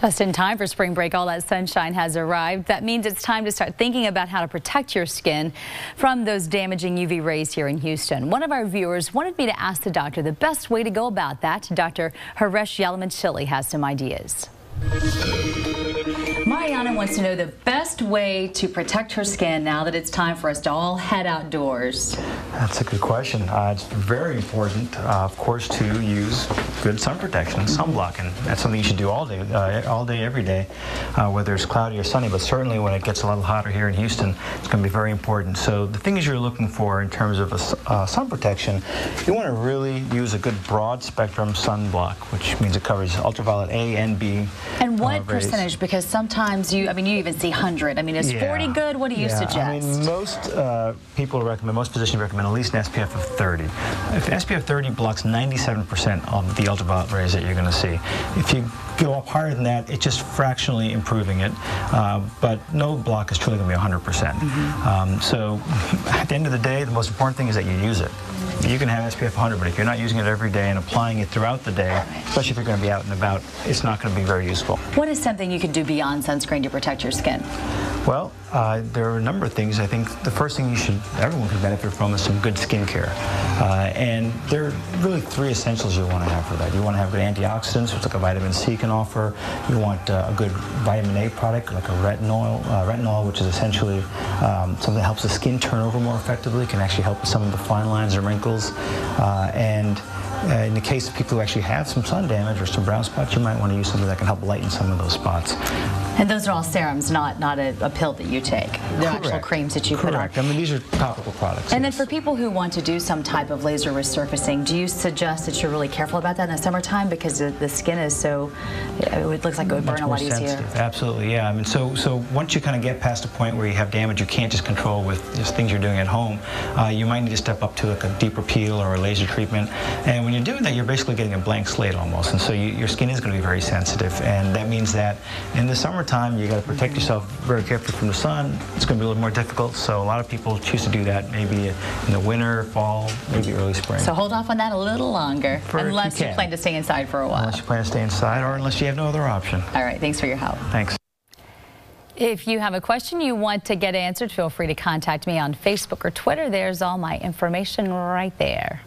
Just in time for spring break, all that sunshine has arrived. That means it's time to start thinking about how to protect your skin from those damaging UV rays here in Houston. One of our viewers wanted me to ask the doctor the best way to go about that. Dr. DrYalamanchili has some ideas. Mariana wants to know the best way to protect her skin now that it's time for us to all head outdoors. That's a good question. It's very important, of course, to use good sun protection, sunblock, and that's something you should do all day, every day, whether it's cloudy or sunny. But certainly, when it gets a little hotter here in Houston, it's going to be very important. So the things you're looking for in terms of sun protection, you want to really use a good broad spectrum sunblock, which means it covers ultraviolet A and B. And what percentage? Because sometimes you even see 100. I mean, is 40 good? What do you suggest? I mean, most people recommend, most physicians recommend at least an SPF of 30. If SPF 30 blocks 97% of the ultraviolet rays that you're going to see. If you go up higher than that, it's just fractionally improving it, but no block is truly going to be 100%. So at the end of the day, the most important thing is that you use it. You can have SPF 100, but if you're not using it every day and applying it throughout the day, especially if you're going to be out and about, it's not going to be very useful. What is something you can do beyond sunscreen to protect your skin? Well, there are a number of things. I think the first thing everyone can benefit from is some good skincare. And there are really three essentials you want to have for that. You want to have good antioxidants, which like a vitamin C can offer. You want a good vitamin A product, like a retinol, which is essentially something that helps the skin turn over more effectively, can actually help with some of the fine lines and wrinkles. In the case of people who actually have some sun damage or some brown spots, you might want to use something that can help lighten some of those spots. And those are all serums, not a pill that you take. They're actual creams that you put on. Correct. I mean, these are topical products. And then for people who want to do some type of laser resurfacing, do you suggest that you're really careful about that in the summertime because the skin is so, it looks like it would burn a lot easier? Absolutely, yeah. I mean, so once you kind of get past a point where you have damage you can't just control with just things you're doing at home, you might need to step up to like a deeper peel or a laser treatment. And when you're doing that, you're basically getting a blank slate almost. And so your skin is going to be very sensitive. And that means that in the summertime, you got to protect yourself very carefully from the sun. It's going to be a little more difficult. So a lot of people choose to do that maybe in the winter, fall, maybe early spring. So hold off on that a little longer, unless you plan to stay inside for a while. Unless you plan to stay inside or unless you have no other option. All right, thanks for your help. Thanks. If you have a question you want to get answered, feel free to contact me on Facebook or Twitter. There's all my information right there.